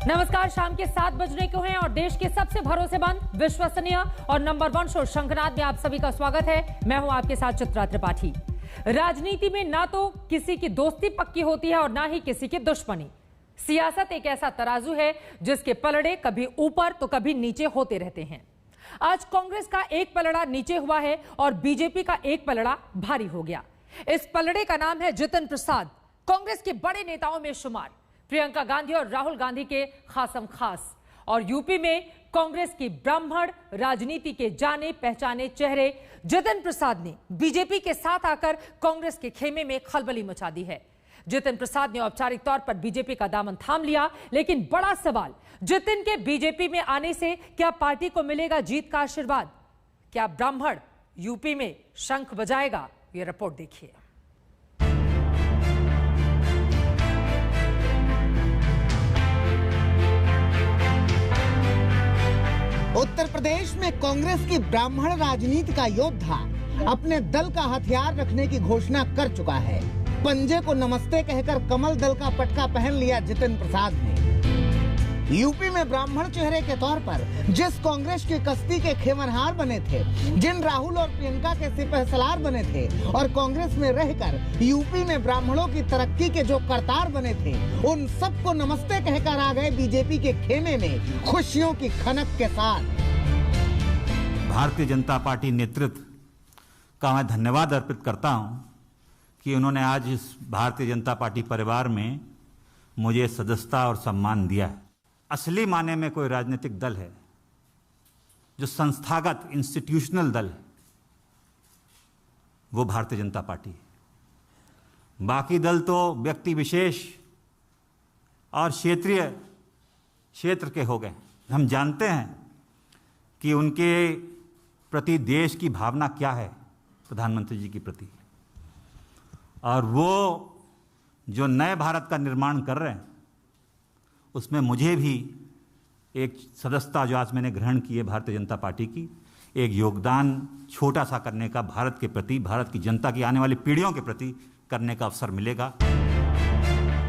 नमस्कार, शाम के 7 बजने को हैं और देश के सबसे भरोसेमंद, विश्वसनीय और नंबर 1 शो शंखनाद में आप सभी का स्वागत है। मैं हूं आपके साथ चित्रा त्रिपाठी। राजनीति में ना तो किसी की दोस्ती पक्की होती है और ना ही किसी की दुश्मनी। सियासत एक ऐसा तराजू है जिसके पलड़े कभी ऊपर तो कभी नीचे होते रहते हैं। आज कांग्रेस का एक पलड़ा नीचे हुआ है और बीजेपी का एक पलड़ा भारी हो गया। इस पलड़े का नाम है जितिन प्रसाद, कांग्रेस के बड़े नेताओं में शुमार, प्रियंका गांधी और राहुल गांधी के खासम खास। और यूपी में कांग्रेस की ब्राह्मण राजनीति के जाने पहचाने चेहरे जितिन प्रसाद ने बीजेपी के साथ आकर कांग्रेस के खेमे में खलबली मचा दी है। जितिन प्रसाद ने औपचारिक तौर पर बीजेपी का दामन थाम लिया, लेकिन बड़ा सवाल, जितिन के बीजेपी में आने से क्या पार्टी को मिलेगा जीत का आशीर्वाद? क्या ब्राह्मण यूपी में शंख बजाएगा? ये रिपोर्ट देखिए। उत्तर प्रदेश में कांग्रेस की ब्राह्मण राजनीति का योद्धा अपने दल का हथियार रखने की घोषणा कर चुका है। पंजे को नमस्ते कहकर कमल दल का पटका पहन लिया जितिन प्रसाद ने। यूपी में ब्राह्मण चेहरे के तौर पर जिस कांग्रेस की कश्ती के खेमनहार बने थे, जिन राहुल और प्रियंका के सिपहसलार बने थे और कांग्रेस में रहकर यूपी में ब्राह्मणों की तरक्की के जो करतार बने थे, उन सबको नमस्ते कहकर आ गए बीजेपी के खेमे में खुशियों की खनक के साथ। भारतीय जनता पार्टी नेतृत्व का मैं धन्यवाद अर्पित करता हूं कि उन्होंने आज इस भारतीय जनता पार्टी परिवार में मुझे सदस्यता और सम्मान दिया है। असली माने में कोई राजनीतिक दल है जो संस्थागत इंस्टीट्यूशनल दल है, वो भारतीय जनता पार्टी है। बाकी दल तो व्यक्ति विशेष और क्षेत्र के हो गए। हम जानते हैं कि उनके प्रति देश की भावना क्या है, प्रधानमंत्री जी के प्रति, और वो जो नए भारत का निर्माण कर रहे हैं उसमें मुझे भी एक सदस्यता जो आज मैंने ग्रहण की है भारतीय जनता पार्टी की, एक योगदान छोटा सा करने का भारत के प्रति, भारत की जनता की आने वाली पीढ़ियों के प्रति करने का अवसर मिलेगा।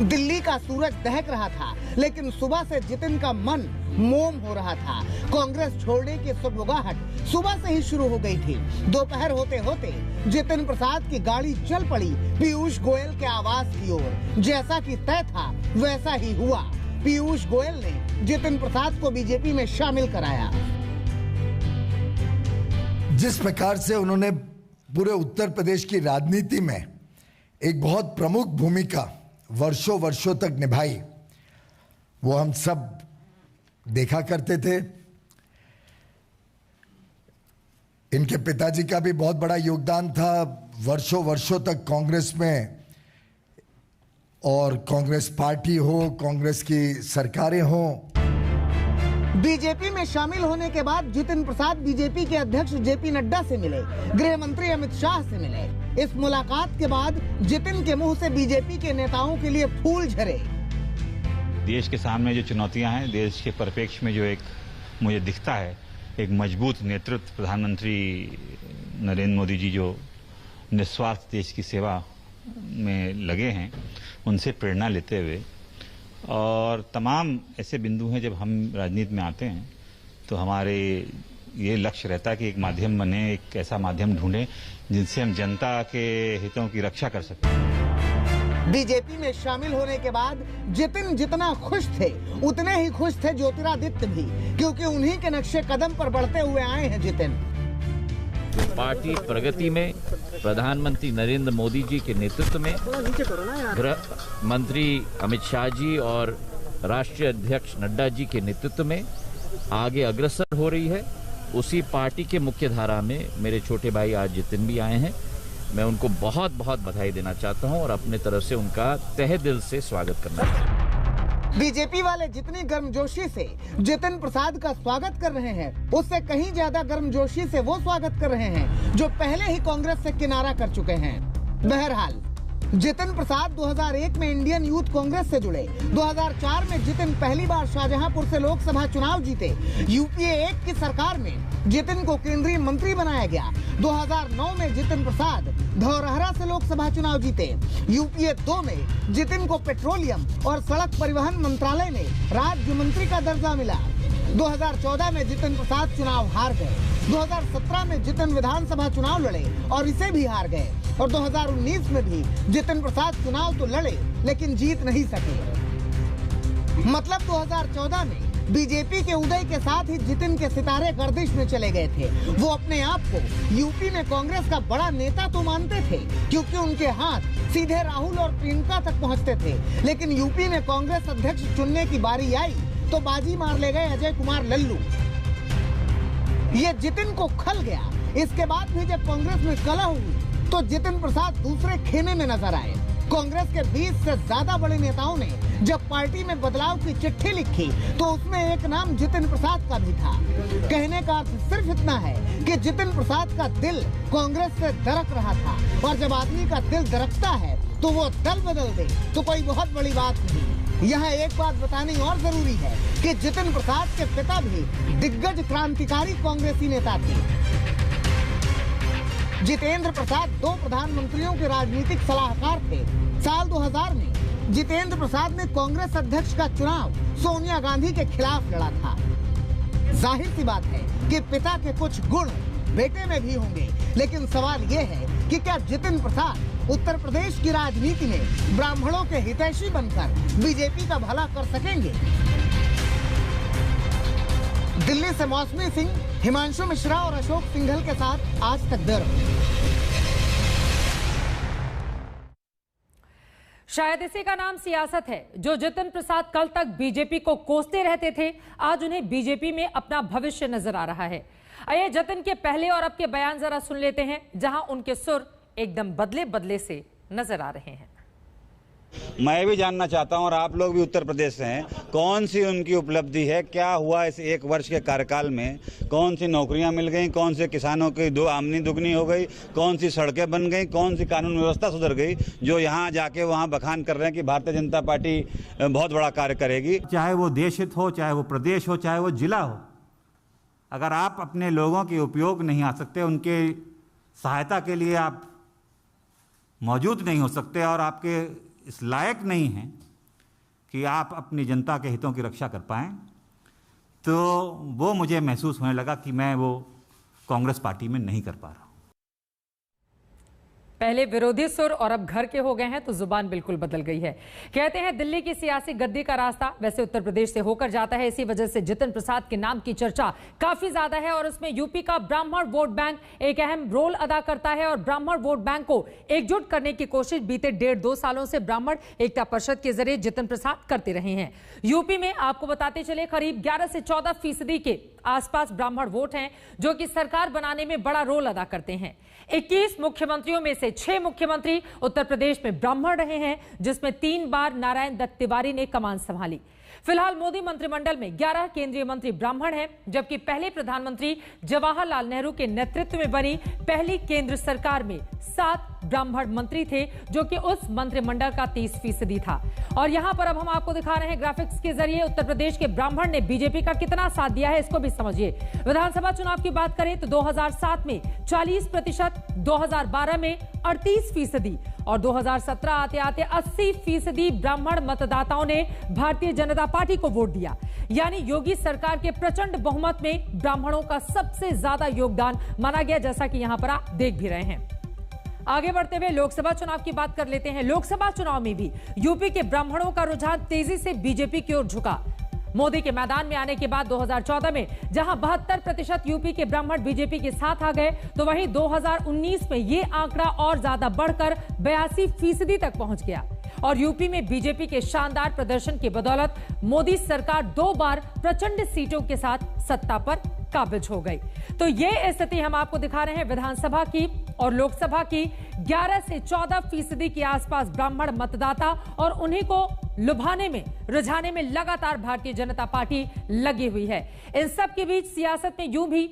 दिल्ली का सूरज दहक रहा था, लेकिन सुबह से जितिन का मन मोम हो रहा था। कांग्रेस छोड़ने की सुगबुगाहट सुबह से ही शुरू हो गई थी। दोपहर होते होते जितिन प्रसाद की गाड़ी चल पड़ी पीयूष गोयल के आवास की ओर। जैसा कि तय था वैसा ही हुआ। पीयूष गोयल ने जितिन प्रसाद को बीजेपी में शामिल कराया। जिस प्रकार से उन्होंने पूरे उत्तर प्रदेश की राजनीति में एक बहुत प्रमुख भूमिका वर्षों तक निभाई, वो हम सब देखा करते थे। इनके पिताजी का भी बहुत बड़ा योगदान था वर्षों तक कांग्रेस में, और कांग्रेस पार्टी हो, कांग्रेस की सरकारें हो। बीजेपी में शामिल होने के बाद जितिन प्रसाद बीजेपी के अध्यक्ष जेपी नड्डा से मिले, गृह मंत्री अमित शाह से मिले। इस मुलाकात के बाद जितिन के मुंह से बीजेपी के नेताओं के लिए फूल झरे। देश के सामने जो चुनौतियां हैं, देश के परिप्रेक्ष्य में जो एक मुझे दिखता है एक मजबूत नेतृत्व, प्रधानमंत्री नरेंद्र मोदी जी जो निस्वार्थ देश की सेवा में लगे हैं, उनसे प्रेरणा लेते हुए, और तमाम ऐसे बिंदु हैं जब हम राजनीति में आते हैं तो हमारे ये लक्ष्य रहता है कि एक माध्यम बने, एक ऐसा माध्यम ढूंढें जिनसे हम जनता के हितों की रक्षा कर सकें। बीजेपी में शामिल होने के बाद जितिन जितना खुश थे उतने ही खुश थे ज्योतिरादित्य भी, क्योंकि उन्हीं के नक्शे कदम पर बढ़ते हुए आए हैं जितिन। पार्टी प्रगति में प्रधानमंत्री नरेंद्र मोदी जी के नेतृत्व में, गृह मंत्री अमित शाह जी और राष्ट्रीय अध्यक्ष नड्डा जी के नेतृत्व में आगे अग्रसर हो रही है। उसी पार्टी के मुख्य धारा में मेरे छोटे भाई आज जितिन भी आए हैं। मैं उनको बहुत बधाई देना चाहता हूं और अपने तरफ से उनका तहे दिल से स्वागत करना चाहता हूं। बीजेपी वाले जितनी गर्मजोशी से जितिन प्रसाद का स्वागत कर रहे हैं, उससे कहीं ज्यादा गर्मजोशी से वो स्वागत कर रहे हैं जो पहले ही कांग्रेस से किनारा कर चुके हैं। बहरहाल जितिन प्रसाद 2001 में इंडियन यूथ कांग्रेस से जुड़े। 2004 में जितिन पहली बार शाहजहांपुर से लोकसभा चुनाव जीते। यूपीए 1 की सरकार में जितिन को केंद्रीय मंत्री बनाया गया। 2009 में जितिन प्रसाद धौरहरा से लोकसभा चुनाव जीते। यूपीए 2 में जितिन को पेट्रोलियम और सड़क परिवहन मंत्रालय में राज्य मंत्री का दर्जा मिला। 2014 में जितिन प्रसाद चुनाव हार गए। 2017 में जितिन विधानसभा चुनाव लड़े और इसे भी हार गए, और 2019 में भी जितिन प्रसाद चुनाव तो लड़े लेकिन जीत नहीं सके। मतलब 2014 में बीजेपी के उदय के साथ ही जितिन के सितारे गर्दिश में चले गए थे। वो अपने आप को यूपी में कांग्रेस का बड़ा नेता तो मानते थे, क्योंकि उनके हाथ सीधे राहुल और प्रियंका तक पहुंचते थे। लेकिन यूपी में कांग्रेस अध्यक्ष चुनने की बारी आई तो बाजी मार ले गए अजय कुमार लल्लू। ये जितिन को खल गया। इसके बाद भी जब कांग्रेस में कलह हुई तो जितिन प्रसाद दूसरे खेमे में नजर आए। कांग्रेस के 20 से ज्यादा बड़े नेताओं ने जब पार्टी में बदलाव की चिट्ठी लिखी तो उसमें एक नाम जितिन प्रसाद का भी था। कहने का अर्थ सिर्फ इतना है कि जितिन प्रसाद का दिल कांग्रेस से दरक रहा था, और जब आदमी का दिल दरकता है तो वो दल बदल दे तो कोई बहुत बड़ी बात नहीं। यहाँ एक बात बतानी और जरूरी है कि जितिन प्रसाद के पिता भी दिग्गज क्रांतिकारी कांग्रेसी नेता थे। जितेंद्र प्रसाद 2 प्रधानमंत्रियों के राजनीतिक सलाहकार थे। साल 2000 में जितेंद्र प्रसाद ने कांग्रेस अध्यक्ष का चुनाव सोनिया गांधी के खिलाफ लड़ा था। जाहिर सी बात है कि पिता के कुछ गुण बेटे में भी होंगे, लेकिन सवाल ये है कि क्या जितिन प्रसाद उत्तर प्रदेश की राजनीति में ब्राह्मणों के हितैषी बनकर बीजेपी का भला कर सकेंगे? दिल्ली से मौसमी सिंह, हिमांशु मिश्रा और अशोक सिंघल के साथ आज तक ब्यूरो। शायद इसी का नाम सियासत है। जो जितिन प्रसाद कल तक बीजेपी को कोसते रहते थे, आज उन्हें बीजेपी में अपना भविष्य नजर आ रहा है। आइए जितिन के पहले और अब के बयान जरा सुन लेते हैं, जहां उनके सुर एकदम बदले बदले से नजर आ रहे हैं। मैं भी जानना चाहता हूं, और आप लोग भी उत्तर प्रदेश से हैं, कौन सी उनकी उपलब्धि है, क्या हुआ इस 1 वर्ष के कार्यकाल में? कौन सी नौकरियां मिल गई, कौन से किसानों की आमदनी दुगनी हो गई, कौन सी सड़कें बन गई, कौन सी कानून व्यवस्था सुधर गई, जो यहाँ जाके वहाँ बखान कर रहे हैं कि भारतीय जनता पार्टी बहुत बड़ा कार्य करेगी। चाहे वो देश हित हो, चाहे वो प्रदेश हो, चाहे वो जिला हो, अगर आप अपने लोगों के उपयोग नहीं आ सकते, उनके सहायता के लिए आप मौजूद नहीं हो सकते, और आपके इस लायक नहीं है कि आप अपनी जनता के हितों की रक्षा कर पाएं, तो वो मुझे महसूस होने लगा कि मैं वो कांग्रेस पार्टी में नहीं कर पा रहा हूं। पहले विरोधी सुर और अब घर के हो गए हैं तो जुबान बिल्कुल बदल गई है। कहते हैं दिल्ली की सियासी गद्दी का रास्ता वैसे उत्तर प्रदेश से होकर जाता है। इसी वजह से जितिन प्रसाद के नाम की चर्चा काफी ज्यादा है, और उसमें यूपी का ब्राह्मण वोट बैंक एक अहम रोल अदा करता है। और ब्राह्मण वोट बैंक को एकजुट करने की कोशिश बीते 1.5-2 सालों से ब्राह्मण एकता परिषद के जरिए जितिन प्रसाद करते रहे हैं। यूपी में आपको बताते चले करीब 11 से 14% के आसपास ब्राह्मण वोट हैं, जो कि सरकार बनाने में बड़ा रोल अदा करते हैं। 21 मुख्यमंत्रियों में से 6 मुख्यमंत्री उत्तर प्रदेश में ब्राह्मण रहे हैं, जिसमें 3 बार नारायण दत्त तिवारी ने कमान संभाली। फिलहाल मोदी मंत्रिमंडल में 11 केंद्रीय मंत्री ब्राह्मण हैं, जबकि पहले प्रधानमंत्री जवाहरलाल नेहरू के नेतृत्व में बनी पहली केंद्र सरकार में 7 ब्राह्मण मंत्री थे, जो कि उस मंत्रिमंडल का 30% था। और यहां पर अब हम आपको दिखा रहे हैं ग्राफिक्स के जरिए उत्तर प्रदेश के ब्राह्मण ने बीजेपी का कितना साथ दिया है, इसको भी समझिए। विधानसभा चुनाव की बात करें तो 2007 में 40%, 2012 में 38% और 2017 आते आते 80% ब्राह्मण मतदाताओं ने भारतीय जनता पार्टी को वोट दिया। यानी योगी सरकार के प्रचंड बहुमत में ब्राह्मणों का सबसे ज्यादा योगदान माना गया, जैसा कि यहां पर आप देख भी रहे हैं। आगे बढ़ते हुए लोकसभा चुनाव की बात कर लेते हैं। लोकसभा चुनाव में भी यूपी के ब्राह्मणों का रुझान तेजी से बीजेपी की ओर झुका। मोदी के मैदान में आने के बाद 2014 में जहां 72% यूपी के ब्राह्मण बीजेपी के साथ आ गए, तो वहीं 2019 में यह आंकड़ा और ज्यादा बढ़कर 82% तक पहुंच गया। और यूपी में बीजेपी के शानदार प्रदर्शन की बदौलत मोदी सरकार 2 बार प्रचंड सीटों के साथ सत्ता पर काबिज हो गई। तो यह स्थिति हम आपको दिखा रहे हैं विधानसभा की और लोकसभा की। 11 से 14% के आसपास ब्राह्मण मतदाता, और उन्हीं को लुभाने में, रुझाने में लगातार भारतीय जनता पार्टी लगी हुई है। इन सब के बीच सियासत में यूं भी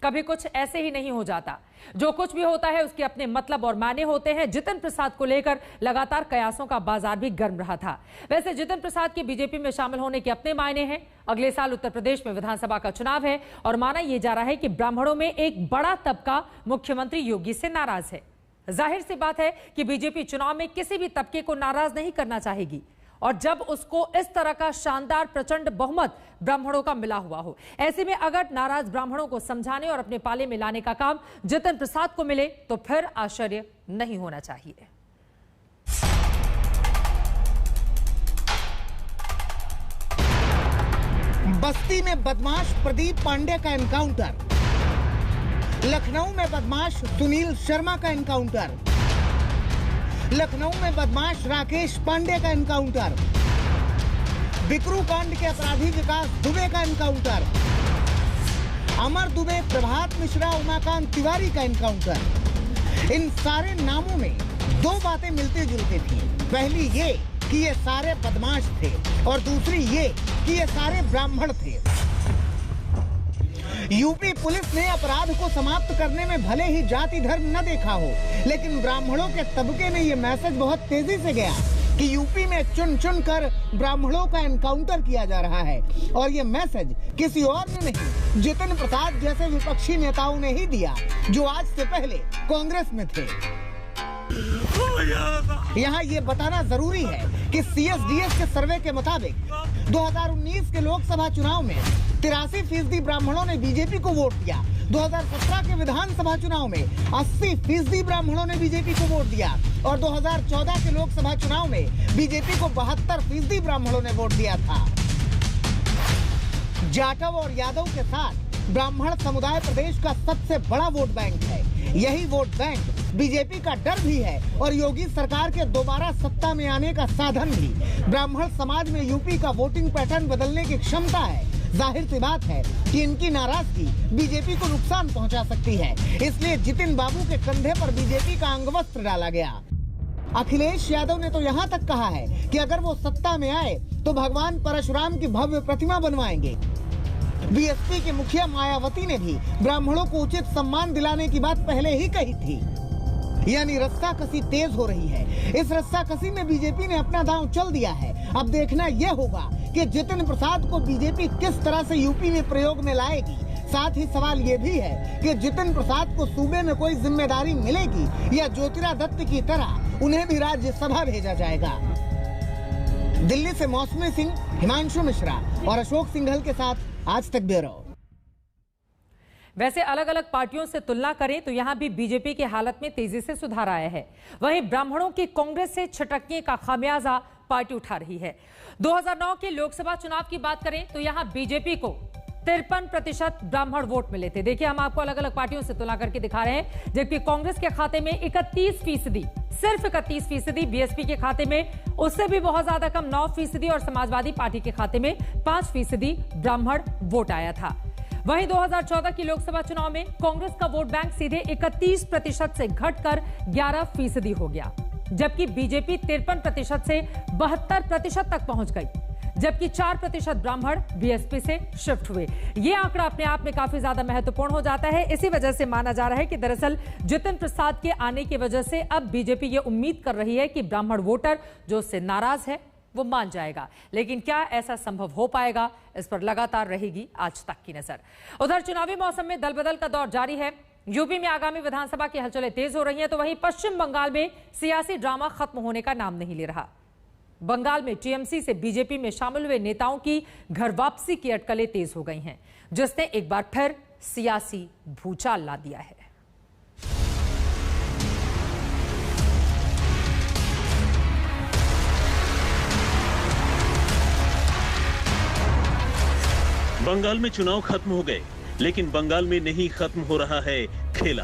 कभी कुछ ऐसे ही नहीं हो जाता। जो कुछ भी होता है उसके अपने मतलब और मायने होते हैं। जितिन प्रसाद को लेकर लगातार कयासों का बाजार भी गर्म रहा था। वैसे जितिन प्रसाद के बीजेपी में शामिल होने के अपने मायने हैं। अगले साल उत्तर प्रदेश में विधानसभा का चुनाव है और माना यह जा रहा है कि ब्राह्मणों में एक बड़ा तबका मुख्यमंत्री योगी से नाराज है। जाहिर सी बात है कि बीजेपी चुनाव में किसी भी तबके को नाराज नहीं करना चाहेगी, और जब उसको इस तरह का शानदार प्रचंड बहुमत ब्राह्मणों का मिला हुआ हो, ऐसे में अगर नाराज ब्राह्मणों को समझाने और अपने पाले में लाने का काम जितिन प्रसाद को मिले तो फिर आश्चर्य नहीं होना चाहिए। बस्ती में बदमाश प्रदीप पांडे का एनकाउंटर, लखनऊ में बदमाश सुनील शर्मा का एनकाउंटर, लखनऊ में बदमाश राकेश पांडे का एनकाउंटर, बिकरू कांड के अपराधी विकास दुबे का एनकाउंटर, अमर दुबे, प्रभात मिश्रा, उमाकांत तिवारी का एनकाउंटर। इन सारे नामों में दो बातें मिलती जुलती थी। पहली ये कि ये सारे बदमाश थे और दूसरी ये कि ये सारे ब्राह्मण थे। यूपी पुलिस ने अपराध को समाप्त करने में भले ही जाति धर्म न देखा हो, लेकिन ब्राह्मणों के तबके में ये मैसेज बहुत तेजी से गया कि यूपी में चुन चुन कर ब्राह्मणों का एनकाउंटर किया जा रहा है। और ये मैसेज किसी और ने नहीं, जितिन प्रसाद जैसे विपक्षी नेताओं ने ही दिया, जो आज से पहले कांग्रेस में थे। यहाँ ये बताना जरूरी है कि CSDS के सर्वे के मुताबिक 2019 के लोकसभा चुनाव में 83% ब्राह्मणों ने बीजेपी को वोट दिया। 2017 के विधानसभा चुनाव में 80% ब्राह्मणों ने बीजेपी को वोट दिया और 2014 के लोकसभा चुनाव में बीजेपी को 72% ब्राह्मणों ने वोट दिया था। जाटव और यादव के साथ ब्राह्मण समुदाय प्रदेश का सबसे बड़ा वोट बैंक है। यही वोट बैंक बीजेपी का डर भी है और योगी सरकार के दोबारा सत्ता में आने का साधन भी। ब्राह्मण समाज में यूपी का वोटिंग पैटर्न बदलने की क्षमता है। जाहिर सी बात है कि इनकी नाराजगी बीजेपी को नुकसान पहुंचा सकती है। इसलिए जितिन बाबू के कंधे पर बीजेपी का अंगवस्त्र डाला गया। अखिलेश यादव ने तो यहाँ तक कहा है कि अगर वो सत्ता में आए तो भगवान परशुराम की भव्य प्रतिमा बनवाएंगे। बीएसपी की मुखिया मायावती ने भी ब्राह्मणों को उचित सम्मान दिलाने की बात पहले ही कही थी। यानी रस्साकसी तेज हो रही है। इस रस्साकसी में बीजेपी ने अपना दांव चल दिया है। अब देखना यह होगा कि जितिन प्रसाद को बीजेपी किस तरह से यूपी में प्रयोग में लाएगी। साथ ही सवाल ये भी है कि जितिन प्रसाद को सूबे में कोई जिम्मेदारी मिलेगी या ज्योतिरादित्य की तरह उन्हें भी राज्यसभा भेजा जाएगा। दिल्ली से मौसमी सिंह, हिमांशु मिश्रा और अशोक सिंघल के साथ आज तक ब्यूरो। वैसे अलग अलग पार्टियों से तुलना करें तो यहां भी बीजेपी की हालत में तेजी से सुधार आया है। वहीं ब्राह्मणों की कांग्रेस से छिटकने का खामियाजा पार्टी उठा रही है। 2009 के लोकसभा चुनाव की बात करें तो यहां बीजेपी को 53% ब्राह्मण वोट मिले थे। देखिए, हम आपको अलग अलग पार्टियों से तुलना करके दिखा रहे हैं। जबकि कांग्रेस के खाते में 31%, सिर्फ 31%, बीएसपी के खाते में उससे भी बहुत ज्यादा कम 9% और समाजवादी पार्टी के खाते में 5% ब्राह्मण वोट आया था। वहीं 2014 की लोकसभा चुनाव में कांग्रेस का वोट बैंक सीधे 31% से घटकर 11% हो गया, जबकि बीजेपी 53% से 72% तक पहुंच गई, जबकि 4% ब्राह्मण बीएसपी से शिफ्ट हुए। यह आंकड़ा अपने आप में काफी ज्यादा महत्वपूर्ण हो जाता है। इसी वजह से माना जा रहा है कि दरअसल जितिन प्रसाद के आने की वजह से अब बीजेपी यह उम्मीद कर रही है कि ब्राह्मण वोटर जो उससे नाराज है वो मान जाएगा। लेकिन क्या ऐसा संभव हो पाएगा, इस पर लगातार रहेगी आज तक की नजर। उधर चुनावी मौसम में दल बदल का दौर जारी है। यूपी में आगामी विधानसभा की हलचलें तेज हो रही हैं, तो वहीं पश्चिम बंगाल में सियासी ड्रामा खत्म होने का नाम नहीं ले रहा। बंगाल में टीएमसी से बीजेपी में शामिल हुए नेताओं की घर वापसी की अटकलें तेज हो गई हैं, जिसने एक बार फिर सियासी भूचाल ला दिया है। बंगाल में चुनाव खत्म हो गए, लेकिन बंगाल में नहीं खत्म हो रहा है खेला।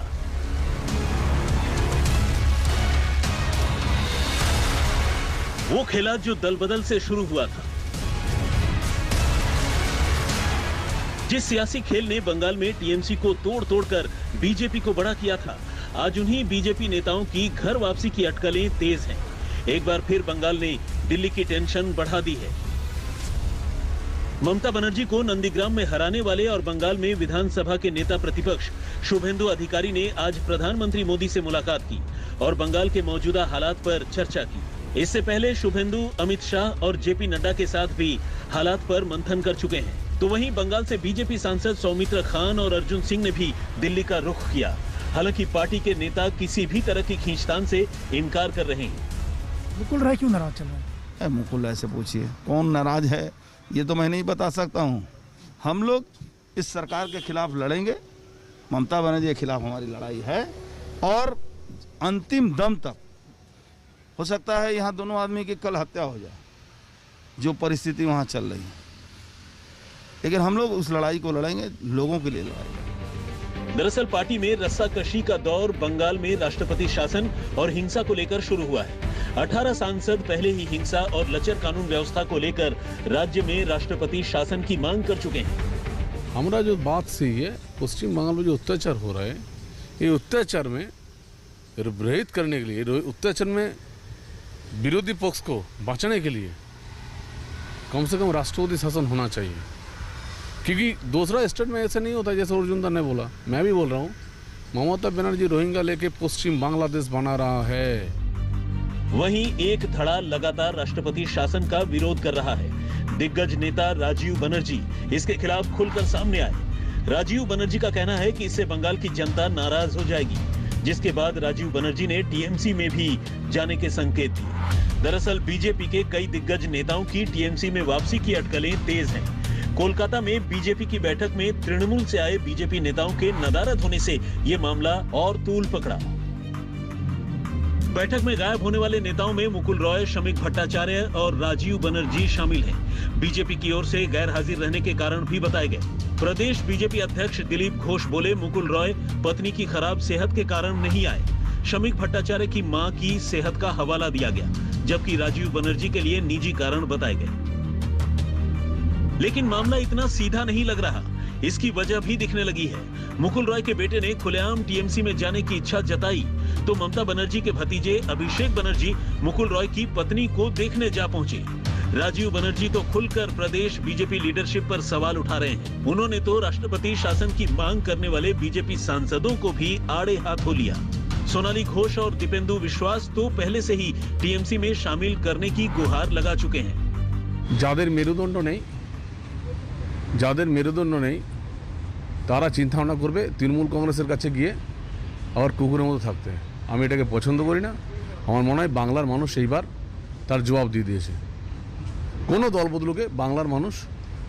वो खेला जो दल बदल से शुरू हुआ था। जिस सियासी खेल ने बंगाल में टीएमसी को तोड़ तोड़कर बीजेपी को बड़ा किया था, आज उन्हीं बीजेपी नेताओं की घर वापसी की अटकलें तेज हैं। एक बार फिर बंगाल ने दिल्ली की टेंशन बढ़ा दी है। ममता बनर्जी को नंदीग्राम में हराने वाले और बंगाल में विधानसभा के नेता प्रतिपक्ष शुभेंदु अधिकारी ने आज प्रधानमंत्री मोदी से मुलाकात की और बंगाल के मौजूदा हालात पर चर्चा की। इससे पहले शुभेंदु अमित शाह और जेपी नड्डा के साथ भी हालात पर मंथन कर चुके हैं। तो वहीं बंगाल से बीजेपी सांसद सौमित्र खान और अर्जुन सिंह ने भी दिल्ली का रुख किया। हालांकि पार्टी के नेता किसी भी तरह की खींचतान से इनकार कर रहे हैं। मुकुल राय क्यों नाराज चल रहा है? मुकुल राय से पूछिए कौन नाराज है, ये तो मैं नहीं बता सकता हूँ। हम लोग इस सरकार के खिलाफ लड़ेंगे, ममता बनर्जी के खिलाफ हमारी लड़ाई है और अंतिम दम तक। हो सकता है यहाँ दोनों आदमी की कल हत्या हो जाए, जो परिस्थिति वहाँ चल रही है, लेकिन हम लोग उस लड़ाई को लड़ेंगे, लोगों के लिए लड़ाएंगे। दरअसल पार्टी में रस्साकशी का दौर बंगाल में राष्ट्रपति शासन और हिंसा को लेकर शुरू हुआ है। 18 सांसद पहले ही हिंसा और लचर कानून व्यवस्था को लेकर राज्य में राष्ट्रपति शासन की मांग कर चुके हैं। हमारा जो बात सही है, पश्चिम बंगाल में जो अत्याचार हो रहा है, ये अत्याचार में रहित करने के लिए, अत्याचार में विरोधी पक्ष को बचाने के लिए कम से कम राष्ट्रपति शासन होना चाहिए। क्योंकि दूसरा स्टेट में ऐसा नहीं होता जैसे अर्जुन दा ने बोला, मैं भी बोल रहा हूँ, ममता बनर्जी रोहिंग्या लेके पश्चिम बांग्लादेश बना रहा है। वहीं एक धड़ा लगातार राष्ट्रपति शासन का विरोध कर रहा है। दिग्गज नेता राजीव बनर्जी इसके खिलाफ खुलकर सामने आए। राजीव बनर्जी का कहना है कि इससे बंगाल की जनता नाराज हो जाएगी, जिसके बाद राजीव बनर्जी ने टीएमसी में भी जाने के संकेत दिए। दरअसल बीजेपी के कई दिग्गज नेताओं की टीएमसी में वापसी की अटकलें तेज हैं। कोलकाता में बीजेपी की बैठक में तृणमूल से आए बीजेपी नेताओं के नदारद होने से ये मामला और तूल पकड़ा। बैठक में गायब होने वाले नेताओं में मुकुल रॉय, शमिक भट्टाचार्य और राजीव बनर्जी शामिल हैं। बीजेपी की ओर से गैर हाजिर रहने के कारण भी बताए गए। प्रदेश बीजेपी अध्यक्ष दिलीप घोष बोले, मुकुल रॉय पत्नी की खराब सेहत के कारण नहीं आए। शमिक भट्टाचार्य की मां की सेहत का हवाला दिया गया, जबकि राजीव बनर्जी के लिए निजी कारण बताए गए। लेकिन मामला इतना सीधा नहीं लग रहा, इसकी वजह भी दिखने लगी है। मुकुल रॉय के बेटे ने खुलेआम टीएमसी में जाने की इच्छा जताई, तो ममता बनर्जी के भतीजे अभिषेक बनर्जी मुकुल रॉय की पत्नी को देखने जा पहुंचे। राजीव बनर्जी तो खुलकर प्रदेश बीजेपी लीडरशिप पर सवाल उठा रहे हैं। उन्होंने तो राष्ट्रपति शासन की मांग करने वाले बीजेपी सांसदों को भी आड़े हाथों लिया। सोनाली घोष और दीपेंदु विश्वास तो पहले से ही टीएमसी में शामिल करने की गुहार लगा चुके हैं। যাদের মেরুদণ্ড নেই তারা চিন্তা ভাবনা করবে তৃণমূল কংগ্রেসের কাছে গিয়ে আবার কুকুরের মতো থাকতে। আমি এটাকে পছন্দ করি না। আমার মনে হয় বাংলার মানুষ এইবার তার জবাব দিয়ে দিয়েছে। কোনো দলবদলুকে বাংলার মানুষ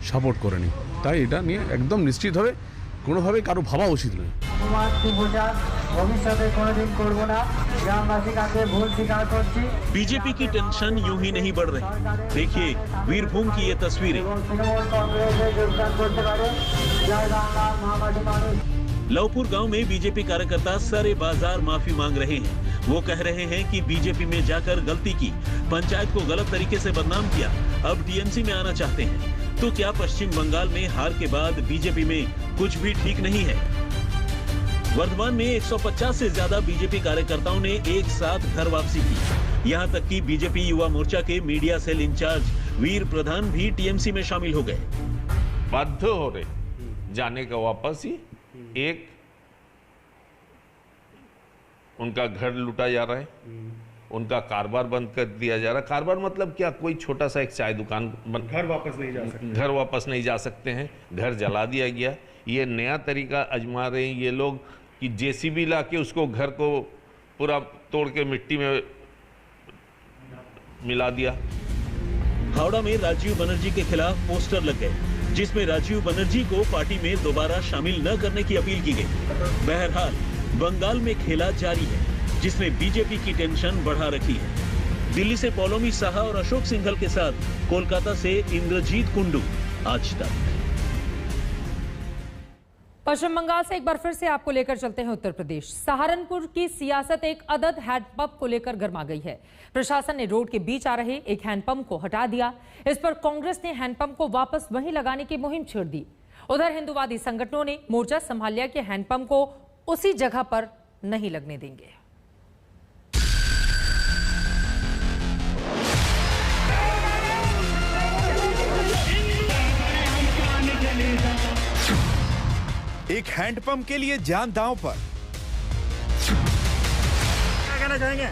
সাপোর্ট করেনি, তাই এটা নিয়ে একদম নিশ্চিতভাবে কোনোভাবে কারো ভাবা উচিত নয়। बीजेपी की टेंशन यूं ही नहीं बढ़ रही। देखिए वीरभूम की ये तस्वीरें। लवपुर गांव में बीजेपी कार्यकर्ता सरे बाजार माफी मांग रहे हैं। वो कह रहे हैं कि बीजेपी में जाकर गलती की, पंचायत को गलत तरीके से बदनाम किया, अब टीएमसी में आना चाहते हैं। तो क्या पश्चिम बंगाल में हार के बाद बीजेपी में कुछ भी ठीक नहीं है? वर्धमान में 150 से ज्यादा बीजेपी कार्यकर्ताओं ने एक साथ घर वापसी की। यहां तक कि बीजेपी युवा मोर्चा के मीडिया सेल इंचार्ज वीर प्रधान भी टीएमसी में शामिल हो गए। बाध्य हो रहे जाने का वापस ही। एक उनका घर लूटा जा रहा है, उनका कारोबार बंद कर दिया जा रहा है। कारोबार मतलब क्या, कोई छोटा सा एक चाय दुकान, घर वापस नहीं जा सकते हैं, घर जला दिया गया। ये नया तरीका आजमा रहे हैं ये लोग कि जेसीबी ला के उसको घर को पूरा तोड़ के मिट्टी में मिला दिया। हावड़ा में राजीव बनर्जी के खिलाफ पोस्टर लग गए, जिसमें राजीव बनर्जी को पार्टी में दोबारा शामिल न करने की अपील की गई। बहरहाल बंगाल में खेला जारी है, जिसमें बीजेपी की टेंशन बढ़ा रखी है। दिल्ली से पौलोमी साहा और अशोक सिंघल के साथ कोलकाता से इंद्रजीत कुंडू, आज तक। पश्चिम बंगाल से एक बार फिर से आपको लेकर चलते हैं उत्तर प्रदेश। सहारनपुर की सियासत एक अदद हैंडपंप को लेकर गर्मा गई है। प्रशासन ने रोड के बीच आ रहे एक हैंडपंप को हटा दिया। इस पर कांग्रेस ने हैंडपंप को वापस वहीं लगाने की मुहिम छेड़ दी। उधर हिंदुवादी संगठनों ने मोर्चा संभाल लिया कि हैंडपंप को उसी जगह पर नहीं लगने देंगे। एक हैंडपंप के लिए जान दांव पर। क्या कहना चाहेंगे?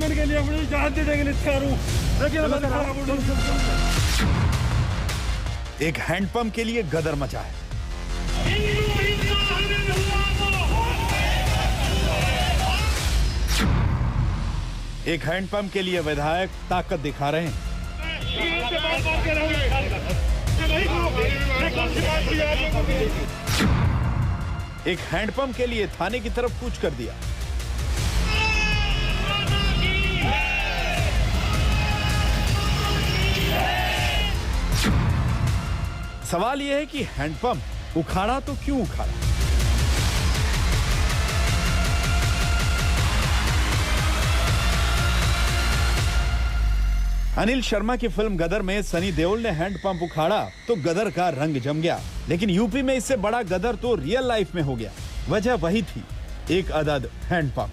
के लिए अपनी जान देने के लिए तैयार हूं। एक हैंडपंप के लिए गदर मचा है। एक हैंडपंप के लिए विधायक ताकत दिखा रहे हैं। एक हैंडपंप के लिए थाने की तरफ कूच कर दिया। सवाल यह है कि हैंडपंप उखाड़ा तो क्यों उखाड़ा? अनिल शर्मा की फिल्म गदर में सनी देओल ने हैंडपंप उखाड़ा तो गदर का रंग जम गया, लेकिन यूपी में इससे बड़ा गदर तो रियल लाइफ में हो गया। वजह वही थी, एक अदद हैंडपंप।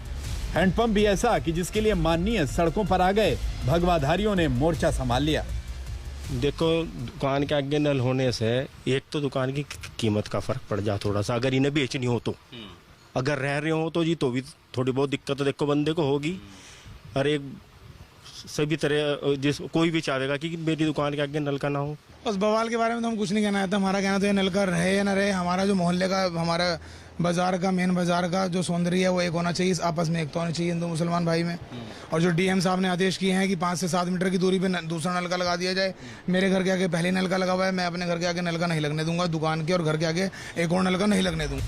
हैंडपंप भी ऐसा कि जिसके लिए माननीय सड़कों पर आ गए भगवाधारियों ने मोर्चा संभाल लिया। देखो, दुकान के आगे नल होने से एक तो दुकान की कीमत का फर्क पड़ जा थोड़ा सा, अगर इन्हें बेचनी हो तो। अगर रह रहे हो तो जी तो भी थोड़ी बहुत दिक्कत तो देखो बंदे को होगी। और एक सभी तरह जिस कोई भी चाहेगा कि मेरी दुकान के आगे नल का ना हो। बस बवाल के बारे में तो हम कुछ नहीं कहना चाहते। हमारा कहना तो ये नल का रहे या ना रहे, हमारा जो मोहल्ले का, हमारा बाजार का, मेन बाजार का जो सौंदर्य है वो एक होना चाहिए। आपस में एक तो होनी चाहिए हिंदू मुसलमान भाई में। और जो डीएम साहब ने आदेश किए हैं कि 5 से 7 मीटर की दूरी पे दूसरा नलका लगा दिया जाए। मेरे घर के आगे पहले नलका लगा हुआ है, मैं अपने घर के आगे नलका नहीं लगने दूंगा। दुकान के और घर के आगे एक और नलका नहीं लगने दूंगा।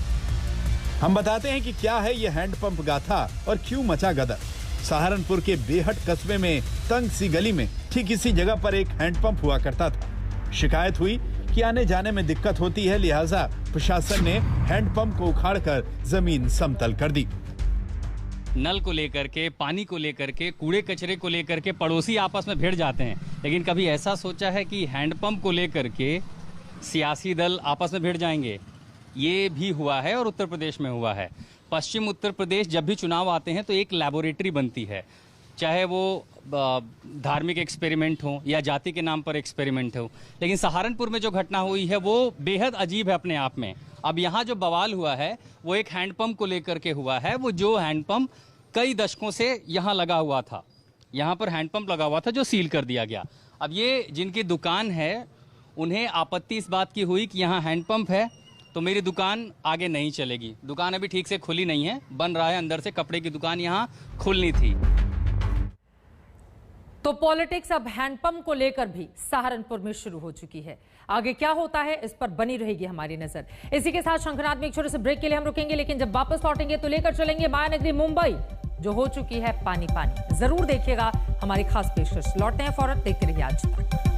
हम बताते हैं कि क्या है ये हैंडपंप गाथा और क्यों मचा गदर। सहारनपुर के बेहट कस्बे में तंग सी गली में ठीक इसी जगह पर एक हैंडपंप हुआ करता था। शिकायत हुई कि आने जाने में दिक्कत होती है, लिहाजा प्रशासन ने हैंडपंप को उखाड़कर जमीन समतल कर दी। नल को लेकर के, पानी को लेकर के, कूड़े कचरे को लेकर के पड़ोसी आपस में भिड़ जाते हैं, लेकिन कभी ऐसा सोचा है कि हैंडपंप को लेकर के सियासी दल आपस में भिड़ जाएंगे? ये भी हुआ है और उत्तर प्रदेश में हुआ है। पश्चिम उत्तर प्रदेश जब भी चुनाव आते हैं तो एक लैबोरेटरी बनती है, चाहे वो धार्मिक एक्सपेरिमेंट हो या जाति के नाम पर एक्सपेरिमेंट हो। लेकिन सहारनपुर में जो घटना हुई है वो बेहद अजीब है अपने आप में। अब यहाँ जो बवाल हुआ है वो एक हैंडपंप को लेकर के हुआ है। वो जो हैंडपंप कई दशकों से यहाँ लगा हुआ था, यहाँ पर हैंडपंप लगा हुआ था जो सील कर दिया गया। अब ये जिनकी दुकान है उन्हें आपत्ति इस बात की हुई कि यहाँ हैंडपंप है तो मेरी दुकान आगे नहीं चलेगी। दुकान अभी ठीक से खुली नहीं है, बन रहा है अंदर से, कपड़े की दुकान यहाँ खुलनी थी। तो पॉलिटिक्स अब हैंडपंप को लेकर भी सहारनपुर में शुरू हो चुकी है। आगे क्या होता है इस पर बनी रहेगी हमारी नजर। इसी के साथ शंखनाद में एक छोटे से ब्रेक के लिए हम रुकेंगे, लेकिन जब वापस लौटेंगे तो लेकर चलेंगे मायानगरी मुंबई, जो हो चुकी है पानी पानी। जरूर देखिएगा हमारी खास पेशकश। लौटते हैं फौरन, देखते रहिए आज तक।